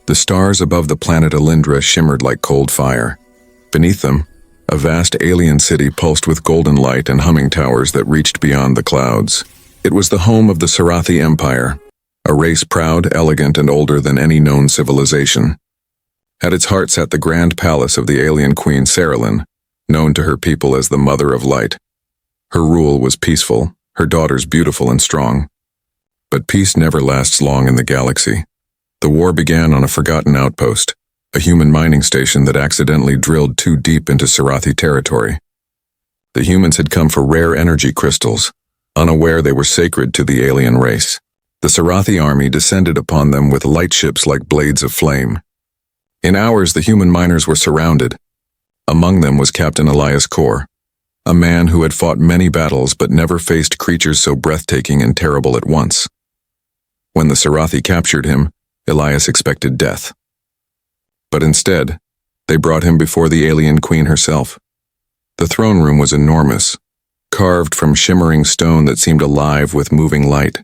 The stars above the planet Elindra shimmered like cold fire. Beneath them, a vast alien city pulsed with golden light and humming towers that reached beyond the clouds. It was the home of the Sarathi Empire, a race proud, elegant, and older than any known civilization. At its heart sat the grand palace of the alien queen Sarilyn, known to her people as the Mother of Light. Her rule was peaceful, her daughters beautiful and strong. But peace never lasts long in the galaxy. The war began on a forgotten outpost, a human mining station that accidentally drilled too deep into Sarathi territory. The humans had come for rare energy crystals, unaware they were sacred to the alien race. The Sarathi army descended upon them with light ships like blades of flame. In hours, the human miners were surrounded. Among them was Captain Elias Korr, a man who had fought many battles but never faced creatures so breathtaking and terrible at once. When the Sarathi captured him, Elias expected death. But instead, they brought him before the alien queen herself. The throne room was enormous, carved from shimmering stone that seemed alive with moving light.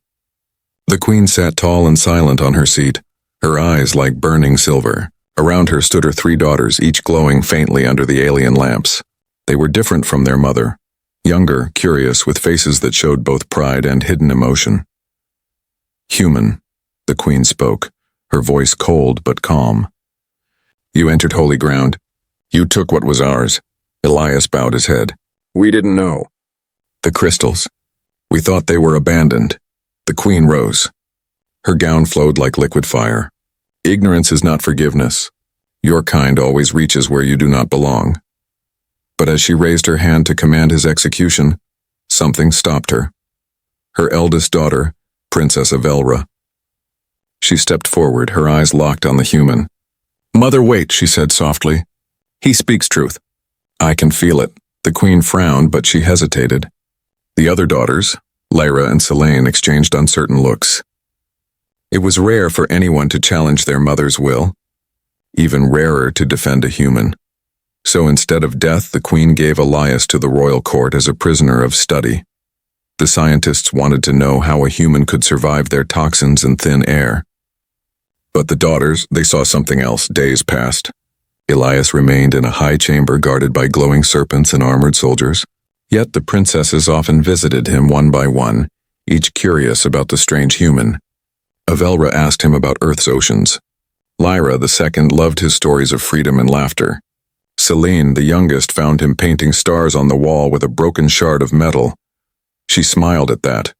The queen sat tall and silent on her seat, her eyes like burning silver. Around her stood her 3 daughters, each glowing faintly under the alien lamps. They were different from their mother, younger, curious, with faces that showed both pride and hidden emotion. "Human," the queen spoke, her voice cold but calm. "You entered holy ground. You took what was ours." Elias bowed his head. "We didn't know." "The crystals. We thought they were abandoned." The queen rose. Her gown flowed like liquid fire. "Ignorance is not forgiveness. Your kind always reaches where you do not belong." But as she raised her hand to command his execution, something stopped her. Her eldest daughter, Princess Avelra. She stepped forward, her eyes locked on the human. "Mother, wait," she said softly. "He speaks truth." "I can feel it." The queen frowned, but she hesitated. The other daughters, Lyra and Selene, exchanged uncertain looks. It was rare for anyone to challenge their mother's will, even rarer to defend a human. So instead of death, the queen gave Elias to the royal court as a prisoner of study. The scientists wanted to know how a human could survive their toxins and thin air. But the daughters, they saw something else. Days passed. Elias remained in a high chamber guarded by glowing serpents and armored soldiers. Yet the princesses often visited him one by one, each curious about the strange human. Avelra asked him about Earth's oceans. Lyra, the second, loved his stories of freedom and laughter. Selene, the youngest, found him painting stars on the wall with a broken shard of metal. She smiled at that.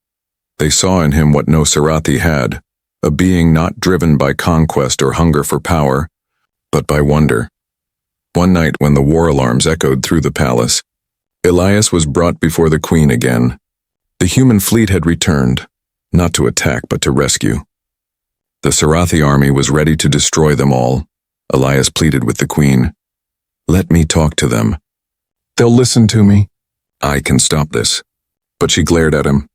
They saw in him what no Sarathi had, a being not driven by conquest or hunger for power, but by wonder. One night when the war alarms echoed through the palace, Elias was brought before the queen again. The human fleet had returned, not to attack but to rescue. The Sarathi army was ready to destroy them all. Elias pleaded with the queen. "Let me talk to them. They'll listen to me. I can stop this." But she glared at him.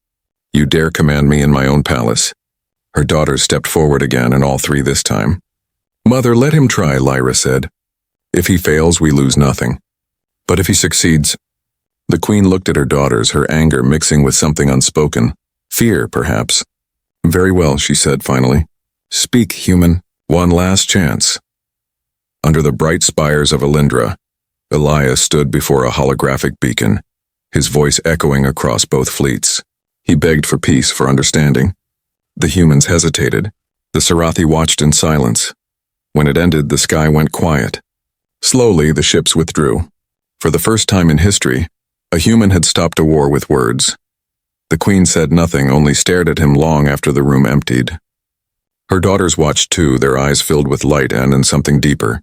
"You dare command me in my own palace?" Her daughters stepped forward again, and all 3 this time. "Mother, let him try," Lyra said. "If he fails, we lose nothing. But if he succeeds..." The queen looked at her daughters, her anger mixing with something unspoken. Fear, perhaps. "Very well," she said finally. "Speak, human. One last chance." Under the bright spires of Elindra, Elias stood before a holographic beacon, his voice echoing across both fleets. He begged for peace, for understanding. The humans hesitated. The Sarathi watched in silence. When it ended, the sky went quiet. Slowly, the ships withdrew. For the first time in history, a human had stopped a war with words. The queen said nothing, only stared at him long after the room emptied. Her daughters watched too, their eyes filled with light and in something deeper.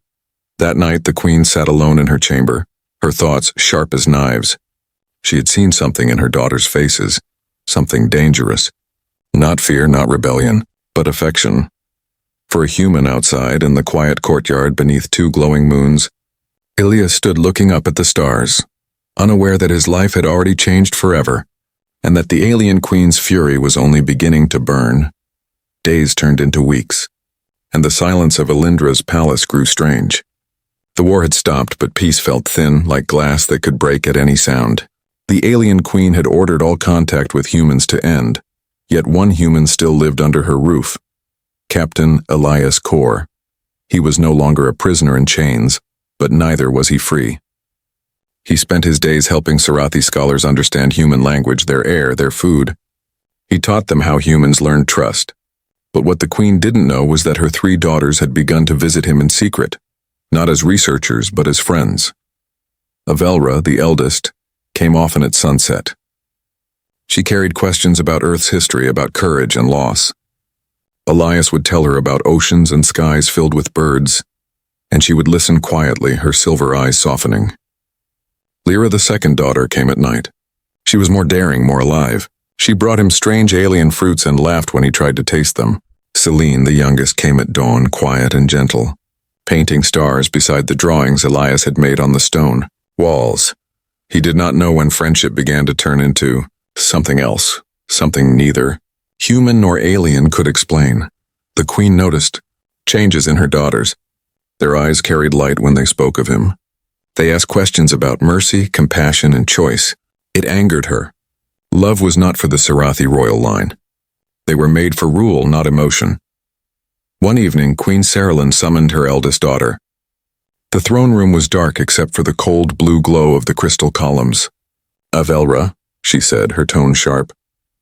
That night, the queen sat alone in her chamber, her thoughts sharp as knives. She had seen something in her daughters' faces, something dangerous. Not fear, not rebellion, but affection. For a human outside, in the quiet courtyard beneath 2 glowing moons, Elias stood looking up at the stars, unaware that his life had already changed forever, and that the alien queen's fury was only beginning to burn. Days turned into weeks, and the silence of Elindra's palace grew strange. The war had stopped, but peace felt thin, like glass that could break at any sound. The alien queen had ordered all contact with humans to end, yet one human still lived under her roof. Captain Elias Korr. He was no longer a prisoner in chains, but neither was he free. He spent his days helping Sarathi scholars understand human language, their air, their food. He taught them how humans learned trust. But what the queen didn't know was that her 3 daughters had begun to visit him in secret, not as researchers, but as friends. Avelra, the eldest, came often at sunset. She carried questions about Earth's history, about courage and loss. Elias would tell her about oceans and skies filled with birds, and she would listen quietly, her silver eyes softening. Lyra, the second daughter, came at night. She was more daring, more alive. She brought him strange alien fruits and laughed when he tried to taste them. Celine, the youngest, came at dawn, quiet and gentle, painting stars beside the drawings Elias had made on the stone walls. He did not know when friendship began to turn into something else, something neither human nor alien could explain. The queen noticed changes in her daughters. Their eyes carried light when they spoke of him. They asked questions about mercy, compassion, and choice. It angered her. Love was not for the Sarathi royal line. They were made for rule, not emotion. One evening, Queen Saralyn summoned her eldest daughter. The throne room was dark except for the cold blue glow of the crystal columns. "Avelra," she said, her tone sharp,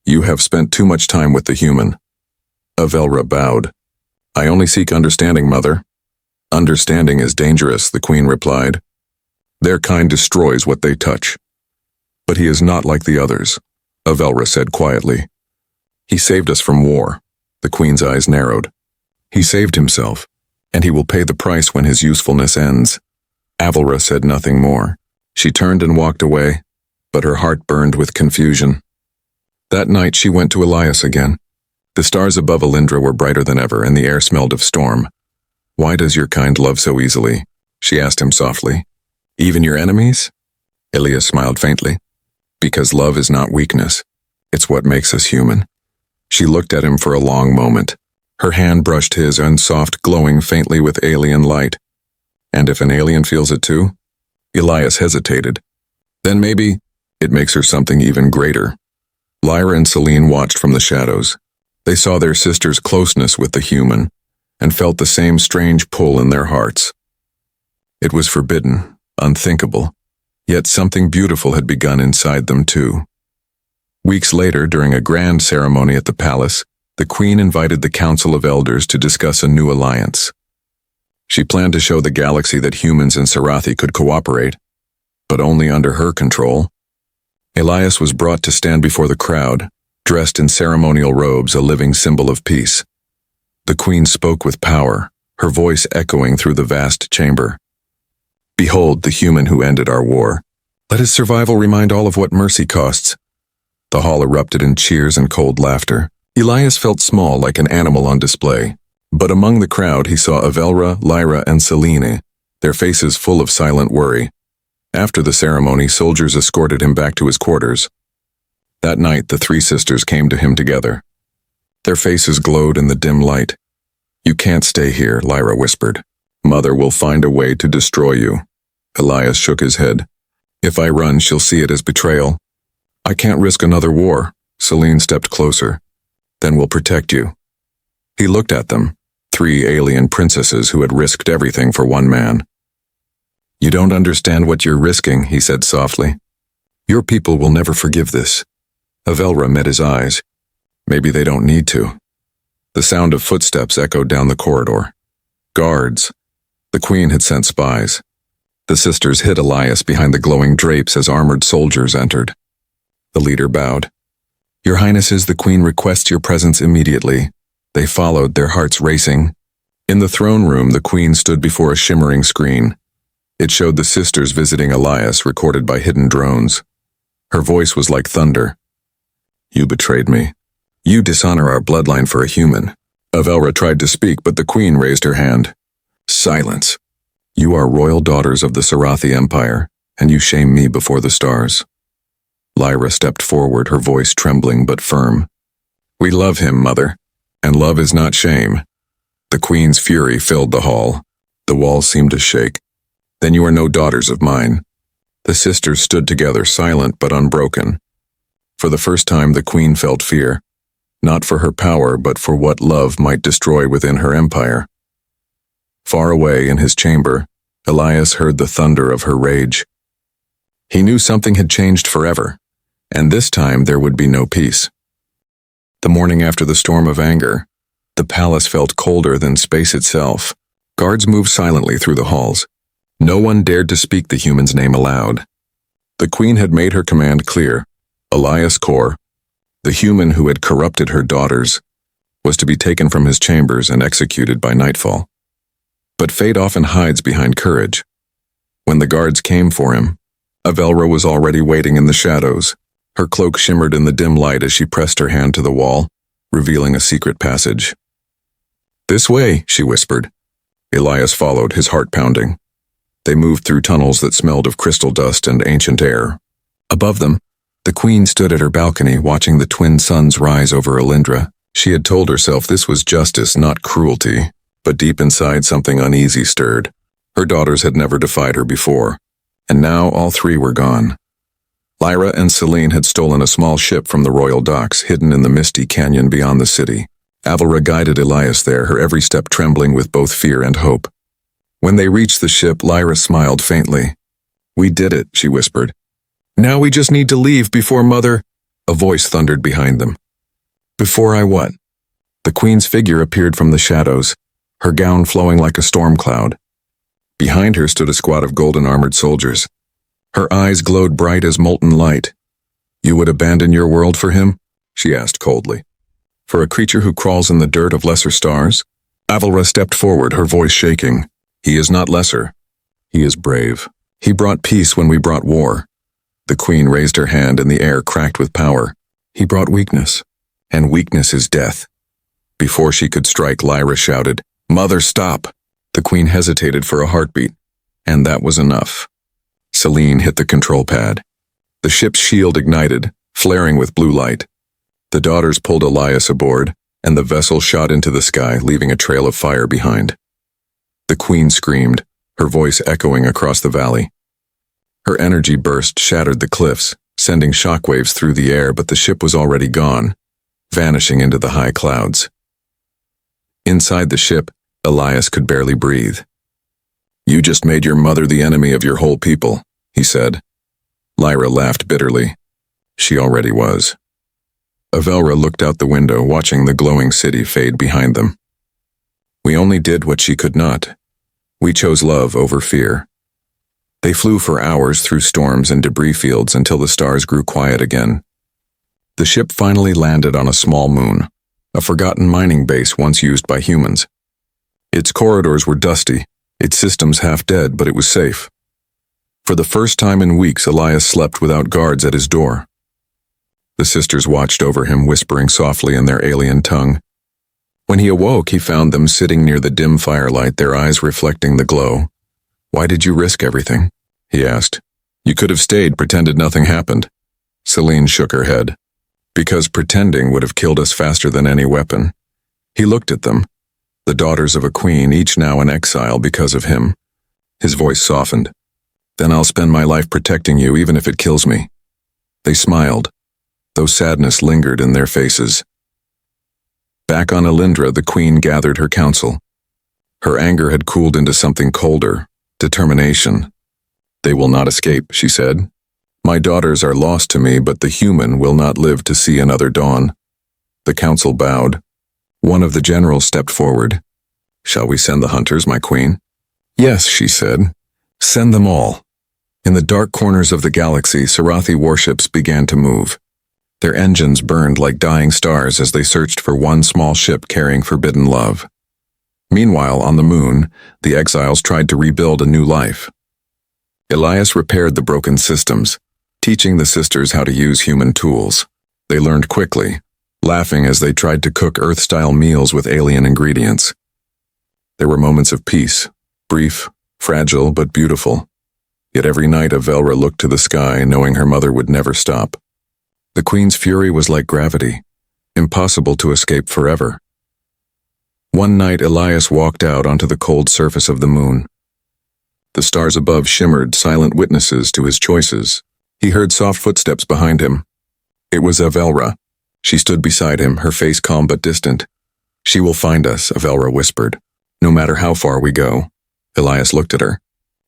"you have spent too much time with the human." Avelra bowed. "I only seek understanding, mother." "Understanding is dangerous," the queen replied. "Their kind destroys what they touch." "But he is not like the others," Avelra said quietly. "He saved us from war." The queen's eyes narrowed. "He saved himself, and he will pay the price when his usefulness ends." Avelra said nothing more. She turned and walked away, but her heart burned with confusion. That night she went to Elias again. The stars above Elindra were brighter than ever, and the air smelled of storm. "Why does your kind love so easily?" she asked him softly. "Even your enemies?" Elias smiled faintly. "Because love is not weakness. It's what makes us human." She looked at him for a long moment. Her hand brushed his, unsoft, glowing faintly with alien light. "And if an alien feels it too?" Elias hesitated. "Then maybe it makes her something even greater." Lyra and Celine watched from the shadows. They saw their sister's closeness with the human, and felt the same strange pull in their hearts. It was forbidden, unthinkable, yet something beautiful had begun inside them too. Weeks later, during a grand ceremony at the palace, the queen invited the Council of Elders to discuss a new alliance. She planned to show the galaxy that humans and Sarathi could cooperate, but only under her control. Elias was brought to stand before the crowd, dressed in ceremonial robes, a living symbol of peace. The queen spoke with power, her voice echoing through the vast chamber. "Behold the human who ended our war. Let his survival remind all of what mercy costs." The hall erupted in cheers and cold laughter. Elias felt small, like an animal on display. But among the crowd he saw Avelra, Lyra, and Celine, their faces full of silent worry. After the ceremony, soldiers escorted him back to his quarters. That night, the 3 sisters came to him together. Their faces glowed in the dim light. "You can't stay here," Lyra whispered. "Mother will find a way to destroy you." Elias shook his head. "If I run, she'll see it as betrayal." "I can't risk another war." Celine stepped closer. "Then we'll protect you." He looked at them, 3 alien princesses who had risked everything for one man. "You don't understand what you're risking," he said softly. "Your people will never forgive this." Avelra met his eyes. "Maybe they don't need to." The sound of footsteps echoed down the corridor. Guards. The queen had sent spies. The sisters hid Elias behind the glowing drapes as armored soldiers entered. The leader bowed. "Your Highnesses, the queen requests your presence immediately." They followed, their hearts racing. In the throne room, the queen stood before a shimmering screen. It showed the sisters visiting Elias, recorded by hidden drones. Her voice was like thunder. "You betrayed me. You dishonor our bloodline for a human." Avelra tried to speak, but the queen raised her hand. "Silence. You are royal daughters of the Sarathi Empire, and you shame me before the stars." Lyra stepped forward, her voice trembling but firm. "We love him, mother, and love is not shame." The queen's fury filled the hall. The walls seemed to shake. "Then you are no daughters of mine." The sisters stood together, silent but unbroken. For the first time, the queen felt fear, not for her power, but for what love might destroy within her empire. Far away in his chamber, Elias heard the thunder of her rage. He knew something had changed forever, and this time there would be no peace. The morning after the storm of anger, the palace felt colder than space itself. Guards moved silently through the halls. No one dared to speak the human's name aloud. The queen had made her command clear. Elias Korr, the human who had corrupted her daughters, was to be taken from his chambers and executed by nightfall. But fate often hides behind courage. When the guards came for him, Avelra was already waiting in the shadows. Her cloak shimmered in the dim light as she pressed her hand to the wall, revealing a secret passage. "This way," she whispered. Elias followed, his heart pounding. They moved through tunnels that smelled of crystal dust and ancient air. Above them, the queen stood at her balcony watching the twin suns rise over Elindra. She had told herself this was justice, not cruelty, but deep inside something uneasy stirred. Her daughters had never defied her before, and now all three were gone. Lyra and Celine had stolen a small ship from the royal docks, hidden in the misty canyon beyond the city. Avelra guided Elias there, her every step trembling with both fear and hope. When they reached the ship, Lyra smiled faintly. "We did it," she whispered. "Now we just need to leave before Mother—" A voice thundered behind them. "Before I what?" The queen's figure appeared from the shadows, her gown flowing like a storm cloud. Behind her stood a squad of golden-armored soldiers. Her eyes glowed bright as molten light. "You would abandon your world for him?" she asked coldly. "For a creature who crawls in the dirt of lesser stars?" Avelra stepped forward, her voice shaking. "He is not lesser. He is brave. He brought peace when we brought war." The queen raised her hand and the air cracked with power. "He brought weakness, and weakness is death." Before she could strike, Lyra shouted, "Mother, stop!" The queen hesitated for a heartbeat, and that was enough. Celine hit the control pad. The ship's shield ignited, flaring with blue light. The daughters pulled Elias aboard, and the vessel shot into the sky, leaving a trail of fire behind. The queen screamed, her voice echoing across the valley. Her energy burst shattered the cliffs, sending shockwaves through the air, but the ship was already gone, vanishing into the high clouds. Inside the ship, Elias could barely breathe. "You just made your mother the enemy of your whole people," he said. Lyra laughed bitterly. She already was. Avelra looked out the window, watching the glowing city fade behind them. "We only did what she could not. We chose love over fear." They flew for hours through storms and debris fields until the stars grew quiet again. The ship finally landed on a small moon, a forgotten mining base once used by humans. Its corridors were dusty, its systems half dead, but it was safe. For the first time in weeks, Elias slept without guards at his door. The sisters watched over him, whispering softly in their alien tongue. When he awoke, he found them sitting near the dim firelight, their eyes reflecting the glow. "Why did you risk everything?" he asked. "You could have stayed, pretended nothing happened." Celine shook her head. "Because pretending would have killed us faster than any weapon." He looked at them, the daughters of a queen, each now in exile because of him. His voice softened. "Then I'll spend my life protecting you, even if it kills me." They smiled, though sadness lingered in their faces. Back on Elindra, the queen gathered her council. Her anger had cooled into something colder, determination. "They will not escape," she said. "My daughters are lost to me, but the human will not live to see another dawn." The council bowed. One of the generals stepped forward. "Shall we send the hunters, my queen?" "Yes," she said. "Send them all." In the dark corners of the galaxy, Sarathi warships began to move. Their engines burned like dying stars as they searched for one small ship carrying forbidden love. Meanwhile, on the moon, the exiles tried to rebuild a new life. Elias repaired the broken systems, teaching the sisters how to use human tools. They learned quickly, laughing as they tried to cook Earth-style meals with alien ingredients. There were moments of peace, brief, fragile, but beautiful. Yet every night Avelra looked to the sky, knowing her mother would never stop. The queen's fury was like gravity, impossible to escape forever. One night Elias walked out onto the cold surface of the moon. The stars above shimmered, silent witnesses to his choices. He heard soft footsteps behind him. It was Avelra. She stood beside him, her face calm but distant. "She will find us," Avelra whispered. No matter how far we go. Elias looked at her.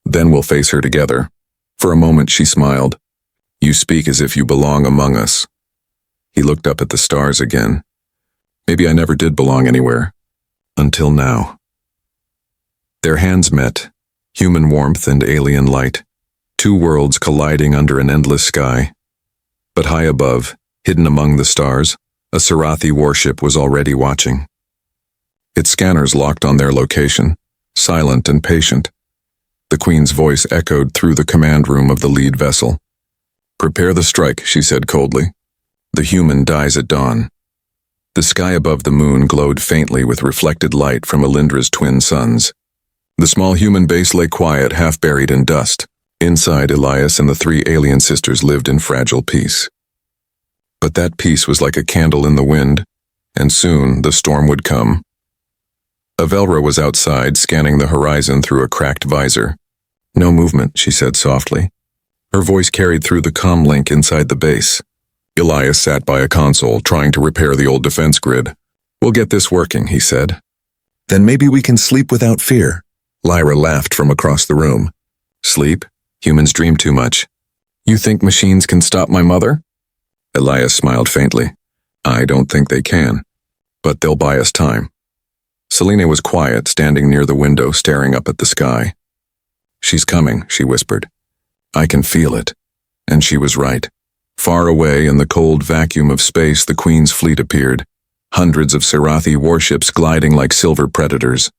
Then we'll face her together. For a moment she smiled. You speak as if you belong among us. He looked up at the stars again. Maybe I never did belong anywhere. Until now. Their hands met, human warmth and alien light, two worlds colliding under an endless sky. But high above, hidden among the stars, a Sarathi warship was already watching. Its scanners locked on their location, silent and patient. The Queen's voice echoed through the command room of the lead vessel. Prepare the strike, she said coldly. The human dies at dawn. The sky above the moon glowed faintly with reflected light from Elindra's twin suns. The small human base lay quiet, half buried in dust. Inside, Elias and the three alien sisters lived in fragile peace. But that peace was like a candle in the wind, and soon the storm would come. Avelra was outside, scanning the horizon through a cracked visor. No movement, she said softly. Her voice carried through the comm link inside the base. Elias sat by a console, trying to repair the old defense grid. We'll get this working, he said. Then maybe we can sleep without fear. Lyra laughed from across the room. Sleep? Humans dream too much. You think machines can stop my mother? Elias smiled faintly. I don't think they can. But they'll buy us time. Selene was quiet, standing near the window, staring up at the sky. She's coming, she whispered. I can feel it. And she was right. Far away in the cold vacuum of space, the Queen's fleet appeared, hundreds of Sarathi warships gliding like silver predators.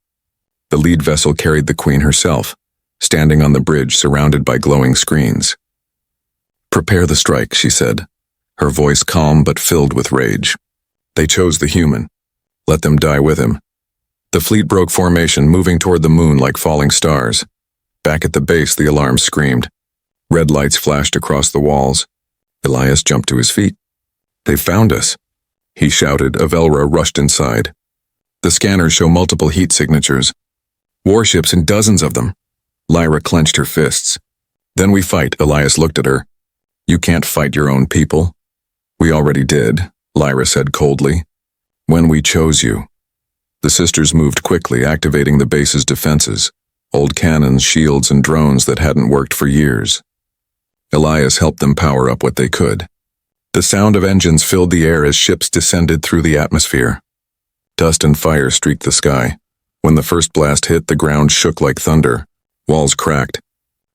The lead vessel carried the Queen herself, standing on the bridge surrounded by glowing screens. Prepare the strike, she said, her voice calm but filled with rage. They chose the human. Let them die with him. The fleet broke formation, moving toward the moon like falling stars. Back at the base, the alarm screamed. Red lights flashed across the walls. Elias jumped to his feet. They found us, he shouted. Avelra rushed inside. The scanners show multiple heat signatures. Warships and dozens of them. Lyra clenched her fists. Then we fight, Elias looked at her. You can't fight your own people. We already did, Lyra said coldly. When we chose you. The sisters moved quickly, activating the base's defenses. Old cannons, shields, and drones that hadn't worked for years. Elias helped them power up what they could. The sound of engines filled the air as ships descended through the atmosphere. Dust and fire streaked the sky. When the first blast hit, the ground shook like thunder. Walls cracked.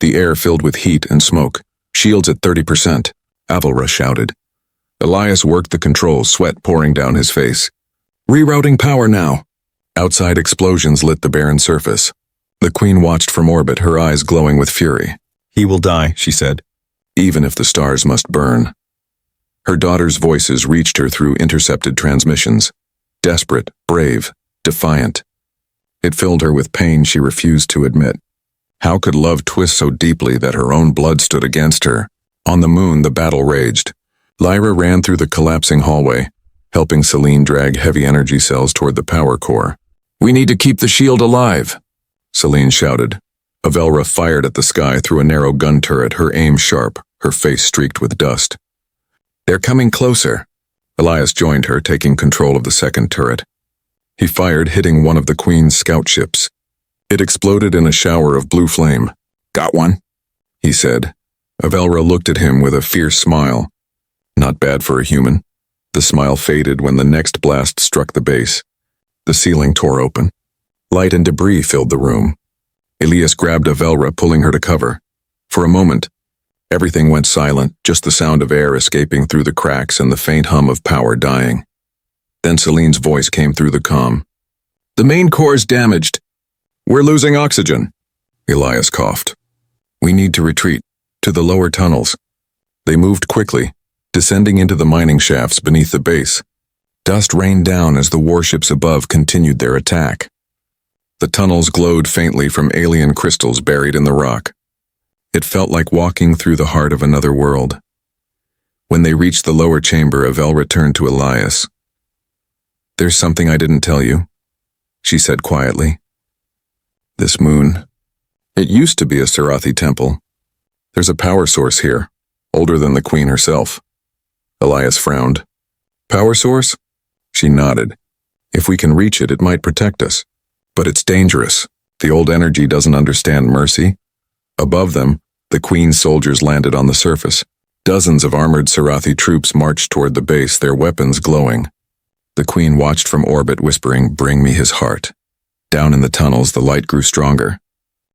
The air filled with heat and smoke. Shields at 30%, Avelra shouted. Elias worked the controls, sweat pouring down his face. Rerouting power now. Outside explosions lit the barren surface. The Queen watched from orbit, her eyes glowing with fury. He will die, she said. Even if the stars must burn. Her daughter's voices reached her through intercepted transmissions. Desperate, brave, defiant. It filled her with pain she refused to admit. How could love twist so deeply that her own blood stood against her? On the moon, the battle raged. Lyra ran through the collapsing hallway, helping Selene drag heavy energy cells toward the power core. We need to keep the shield alive, Selene shouted. Avelra fired at the sky through a narrow gun turret, her aim sharp, her face streaked with dust. They're coming closer. Elias joined her, taking control of the second turret. He fired, hitting one of the Queen's scout ships. It exploded in a shower of blue flame. Got one, he said. Avelra looked at him with a fierce smile. Not bad for a human. The smile faded when the next blast struck the base. The ceiling tore open. Light and debris filled the room. Elias grabbed Avelra, pulling her to cover. For a moment, everything went silent, just the sound of air escaping through the cracks and the faint hum of power dying. Then Selene's voice came through the comm. The main core's damaged. We're losing oxygen. Elias coughed. We need to retreat, to the lower tunnels. They moved quickly, descending into the mining shafts beneath the base. Dust rained down as the warships above continued their attack. The tunnels glowed faintly from alien crystals buried in the rock. It felt like walking through the heart of another world. When they reached the lower chamber, Avelra turned to Elias. There's something I didn't tell you, she said quietly. This moon. It used to be a Sarathi temple. There's a power source here, older than the Queen herself. Elias frowned. Power source? She nodded. If we can reach it, it might protect us. But it's dangerous. The old energy doesn't understand mercy. Above them, the Queen's soldiers landed on the surface. Dozens of armored Sarathi troops marched toward the base, their weapons glowing. The Queen watched from orbit, whispering, "Bring me his heart." Down in the tunnels, the light grew stronger.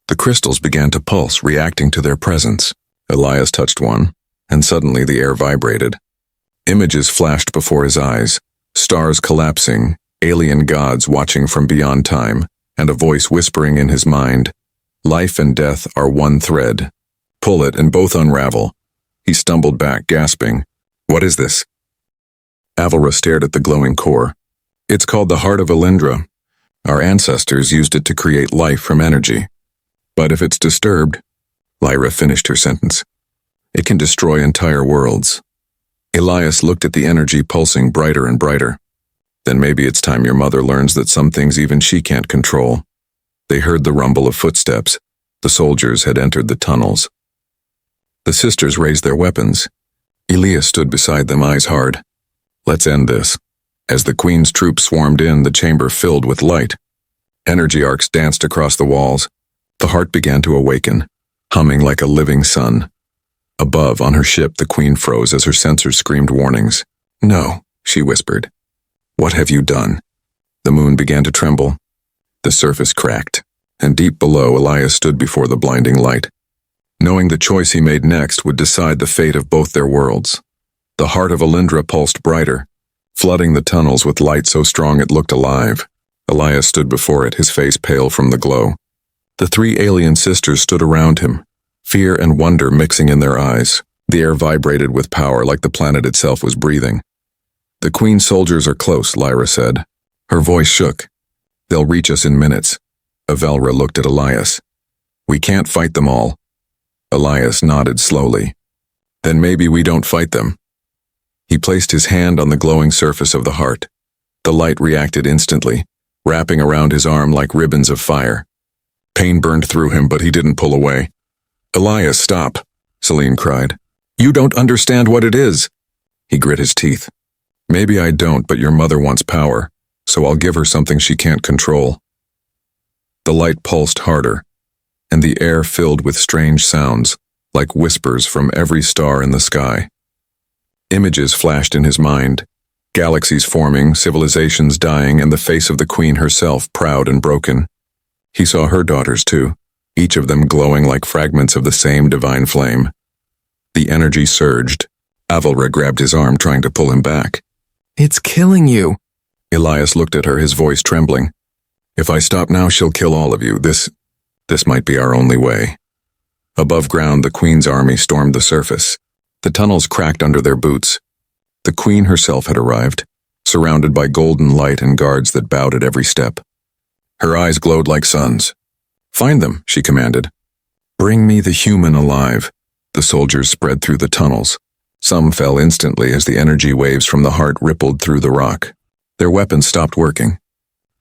The crystals began to pulse, reacting to their presence. Elias touched one, and suddenly the air vibrated. Images flashed before his eyes, stars collapsing, alien gods watching from beyond time, and a voice whispering in his mind, "Life and death are one thread. Pull it and both unravel." He stumbled back, gasping, "What is this?" Avalra stared at the glowing core. "It's called the Heart of Elindra. Our ancestors used it to create life from energy. But if it's disturbed," Lyra finished her sentence, "it can destroy entire worlds." Elias looked at the energy pulsing brighter and brighter. "Then maybe it's time your mother learns that some things even she can't control." They heard the rumble of footsteps. The soldiers had entered the tunnels. The sisters raised their weapons. Elias stood beside them, eyes hard. "Let's end this." As the Queen's troops swarmed in, the chamber filled with light. Energy arcs danced across the walls. The heart began to awaken, humming like a living sun. Above, on her ship, the Queen froze as her sensors screamed warnings. "No," she whispered. "What have you done?" The moon began to tremble. The surface cracked, and deep below, Elias stood before the blinding light. Knowing the choice he made next would decide the fate of both their worlds. The heart of Elindra pulsed brighter, flooding the tunnels with light so strong it looked alive. Elias stood before it, his face pale from the glow. The three alien sisters stood around him, fear and wonder mixing in their eyes. The air vibrated with power like the planet itself was breathing. "The Queen's soldiers are close," Lyra said. Her voice shook. "They'll reach us in minutes." Avalra looked at Elias. "We can't fight them all." Elias nodded slowly. "Then maybe we don't fight them." He placed his hand on the glowing surface of the heart. The light reacted instantly, wrapping around his arm like ribbons of fire. Pain burned through him, but he didn't pull away. "Elias, stop," Celine cried. "You don't understand what it is." He grit his teeth. "Maybe I don't, but your mother wants power, so I'll give her something she can't control." The light pulsed harder, and the air filled with strange sounds, like whispers from every star in the sky. Images flashed in his mind, galaxies forming, civilizations dying, and the face of the Queen herself, proud and broken. He saw her daughters too, each of them glowing like fragments of the same divine flame. The energy surged. Avalra grabbed his arm, trying to pull him back. "It's killing you." Elias looked at her, his voice trembling. "If I stop now, she'll kill all of you. This might be our only way." Above ground, the Queen's army stormed the surface. The tunnels cracked under their boots. The Queen herself had arrived, surrounded by golden light and guards that bowed at every step. Her eyes glowed like suns. "Find them," she commanded. "Bring me the human alive." The soldiers spread through the tunnels. Some fell instantly as the energy waves from the heart rippled through the rock. Their weapons stopped working.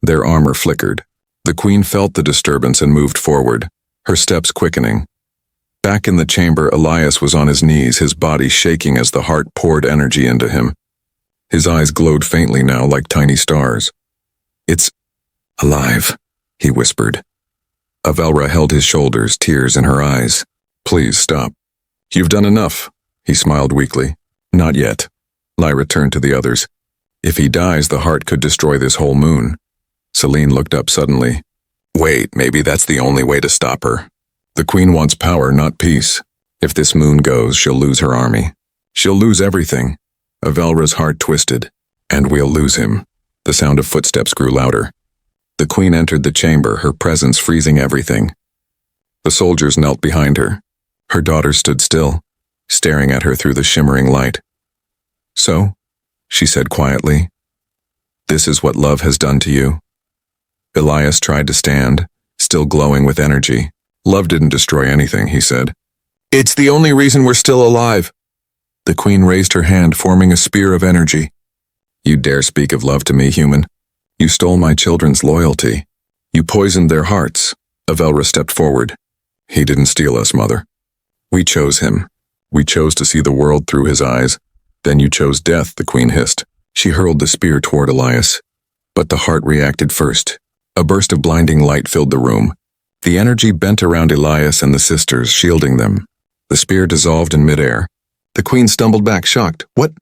Their armor flickered. The Queen felt the disturbance and moved forward, her steps quickening. Back in the chamber, Elias was on his knees, his body shaking as the heart poured energy into him. His eyes glowed faintly now, like tiny stars. "It's alive," he whispered. Avalra held his shoulders, tears in her eyes. "Please stop. You've done enough," he smiled weakly. "Not yet." Lyra turned to the others. "If he dies, the heart could destroy this whole moon." Celine looked up suddenly. "Wait, maybe that's the only way to stop her. The Queen wants power, not peace. If this moon goes, she'll lose her army. She'll lose everything." Avalra's heart twisted. "And we'll lose him." The sound of footsteps grew louder. The Queen entered the chamber, her presence freezing everything. The soldiers knelt behind her. Her daughters stood still, staring at her through the shimmering light. "So," she said quietly, "this is what love has done to you?" Elias tried to stand, still glowing with energy. "Love didn't destroy anything," he said. "It's the only reason we're still alive." The Queen raised her hand, forming a spear of energy. "You dare speak of love to me, human? You stole my children's loyalty. You poisoned their hearts." Avalra stepped forward. "He didn't steal us, Mother. We chose him. We chose to see the world through his eyes. Then you chose death," the Queen hissed. She hurled the spear toward Elias. But the heart reacted first. A burst of blinding light filled the room. The energy bent around Elias and the sisters, shielding them. The spear dissolved in midair. The queen stumbled back, shocked. What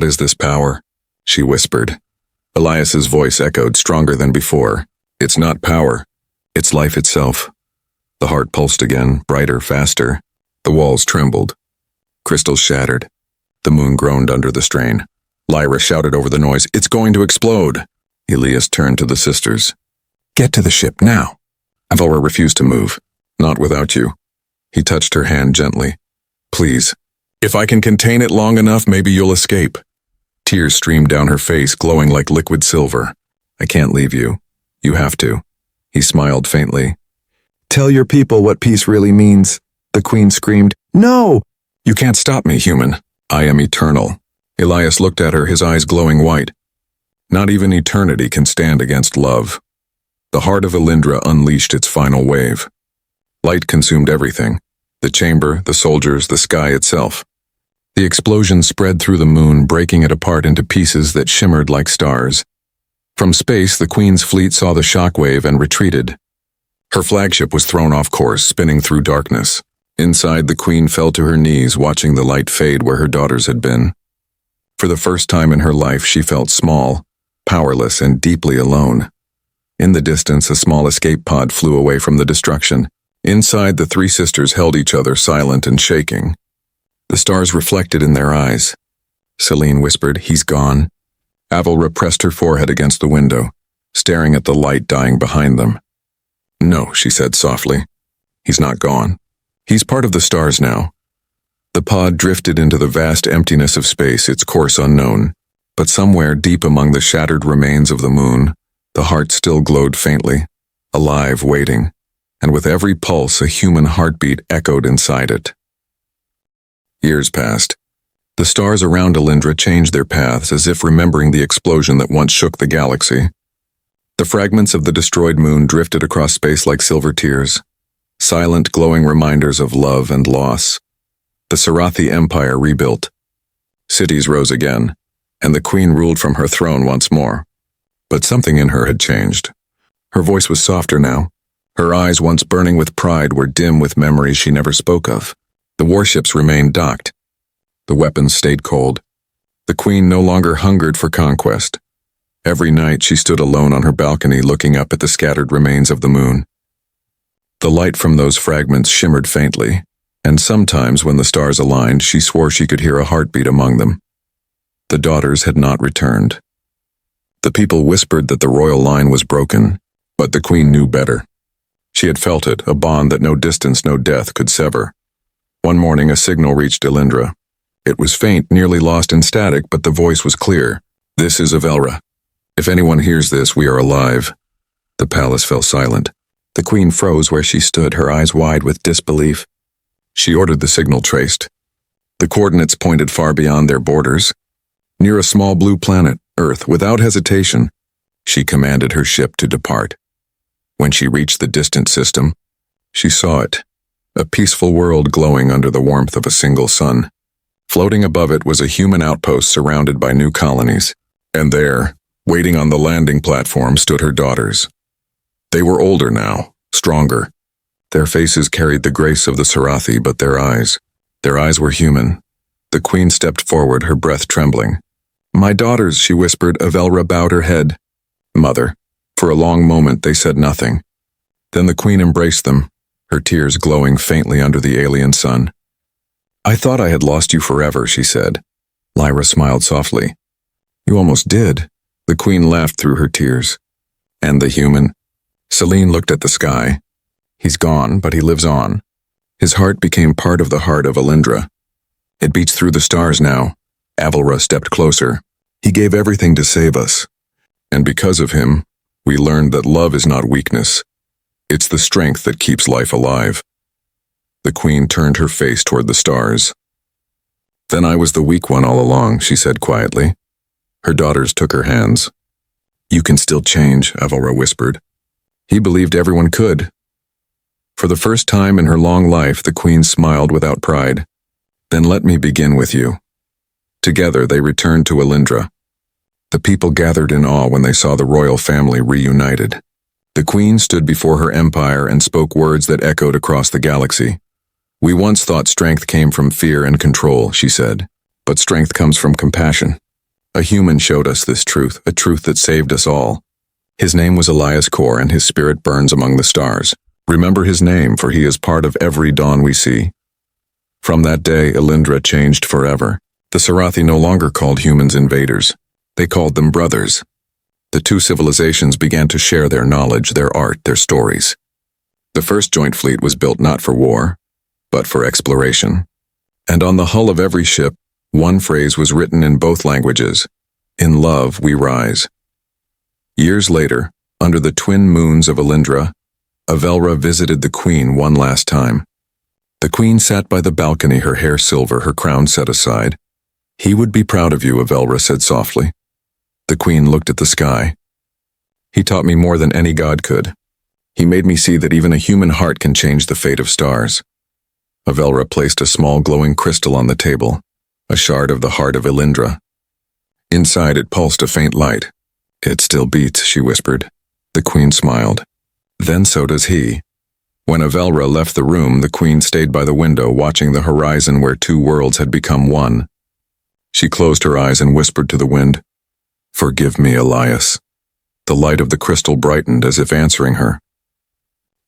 is this power? She whispered. Elias's voice echoed stronger than before. It's not power. It's life itself. The heart pulsed again, brighter, faster. The walls trembled. Crystals shattered. The moon groaned under the strain. Lyra shouted over the noise, "It's going to explode!" Elias turned to the sisters. "Get to the ship, now!" Avalra refused to move. "Not without you." He touched her hand gently. "Please. If I can contain it long enough, maybe you'll escape." Tears streamed down her face, glowing like liquid silver. "I can't leave you. You have to." He smiled faintly. "Tell your people what peace really means." The queen screamed, "No!" "You can't stop me, human. I am eternal." Elias looked at her, his eyes glowing white. Not even eternity can stand against love. The heart of Elindra unleashed its final wave. Light consumed everything. The chamber, the soldiers, the sky itself. The explosion spread through the moon, breaking it apart into pieces that shimmered like stars. From space, the Queen's fleet saw the shockwave and retreated. Her flagship was thrown off course, spinning through darkness. Inside, the Queen fell to her knees, watching the light fade where her daughters had been. For the first time in her life, she felt small, powerless, and deeply alone. In the distance, a small escape pod flew away from the destruction. Inside, the three sisters held each other, silent and shaking. The stars reflected in their eyes. Celine whispered, "He's gone." Avalra pressed her forehead against the window, staring at the light dying behind them. "No," she said softly. "He's not gone. He's part of the stars now." The pod drifted into the vast emptiness of space, its course unknown. But somewhere deep among the shattered remains of the moon, the heart still glowed faintly, alive, waiting, and with every pulse a human heartbeat echoed inside it. Years passed. The stars around Elindra changed their paths as if remembering the explosion that once shook the galaxy. The fragments of the destroyed moon drifted across space like silver tears, silent, glowing reminders of love and loss. The Sarathi Empire rebuilt. Cities rose again, and the Queen ruled from her throne once more. But something in her had changed. Her voice was softer now. Her eyes, once burning with pride, were dim with memories she never spoke of. The warships remained docked. The weapons stayed cold. The Queen no longer hungered for conquest. Every night she stood alone on her balcony looking up at the scattered remains of the moon. The light from those fragments shimmered faintly, and sometimes when the stars aligned, she swore she could hear a heartbeat among them. The daughters had not returned. The people whispered that the royal line was broken, but the Queen knew better. She had felt it, a bond that no distance, no death could sever. One morning a signal reached Elindra. It was faint, nearly lost in static, but the voice was clear. "This is Avelra. If anyone hears this, we are alive." The palace fell silent. The Queen froze where she stood, her eyes wide with disbelief. She ordered the signal traced. The coordinates pointed far beyond their borders. Near a small blue planet, Earth, without hesitation, she commanded her ship to depart. When she reached the distant system, she saw it, a peaceful world glowing under the warmth of a single sun. Floating above it was a human outpost surrounded by new colonies. And there, waiting on the landing platform, stood her daughters. They were older now, stronger. Their faces carried the grace of the Sarathi, but their eyes were human. The Queen stepped forward, her breath trembling. "My daughters," she whispered. Avelra bowed her head. "Mother." For a long moment they said nothing. Then the Queen embraced them, her tears glowing faintly under the alien sun. "I thought I had lost you forever," she said. Lyra smiled softly. "You almost did." The Queen laughed through her tears. "And the human?" Celine looked at the sky. "He's gone, but he lives on." His heart became part of the heart of Elindra. "It beats through the stars now." Avalra stepped closer. "He gave everything to save us. And because of him, we learned that love is not weakness. It's the strength that keeps life alive." The Queen turned her face toward the stars. "Then I was the weak one all along," she said quietly. Her daughters took her hands. "You can still change," Avalra whispered. He believed everyone could. For the first time in her long life, the Queen smiled without pride. "Then let me begin with you." Together they returned to Elindra. The people gathered in awe when they saw the royal family reunited. The queen stood before her empire and spoke words that echoed across the galaxy. "We once thought strength came from fear and control," she said, "but strength comes from compassion." A human showed us this truth, a truth that saved us all. His name was Elias Korr, and his spirit burns among the stars. Remember his name, for he is part of every dawn we see. From that day, Elindra changed forever. The Sarathi no longer called humans invaders. They called them brothers. The two civilizations began to share their knowledge, their art, their stories. The first joint fleet was built not for war, but for exploration. And on the hull of every ship, one phrase was written in both languages: "In love we rise." Years later, under the twin moons of Elindra, Avelra visited the queen one last time. The queen sat by the balcony, her hair silver, her crown set aside. "He would be proud of you," Avelra said softly. The queen looked at the sky. "He taught me more than any god could. He made me see that even a human heart can change the fate of stars." Avelra placed a small glowing crystal on the table, a shard of the heart of Elindra. Inside it pulsed a faint light. "It still beats," she whispered. The queen smiled. "Then so does he." When Avelra left the room, the queen stayed by the window, watching the horizon where two worlds had become one. She closed her eyes and whispered to the wind, "Forgive me, Elias." The light of the crystal brightened as if answering her.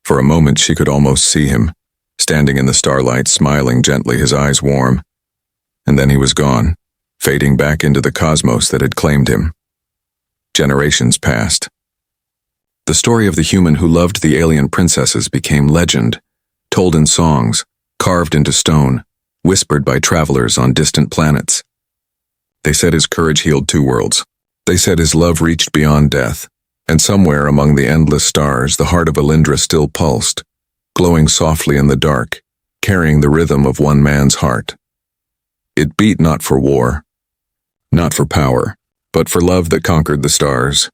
For a moment she could almost see him, standing in the starlight, smiling gently, his eyes warm. And then he was gone, fading back into the cosmos that had claimed him. Generations passed. The story of the human who loved the alien princesses became legend, told in songs, carved into stone, whispered by travelers on distant planets. They said his courage healed two worlds. They said his love reached beyond death, and somewhere among the endless stars, the heart of Elindra still pulsed, glowing softly in the dark, carrying the rhythm of one man's heart. It beat not for war, not for power, but for love that conquered the stars.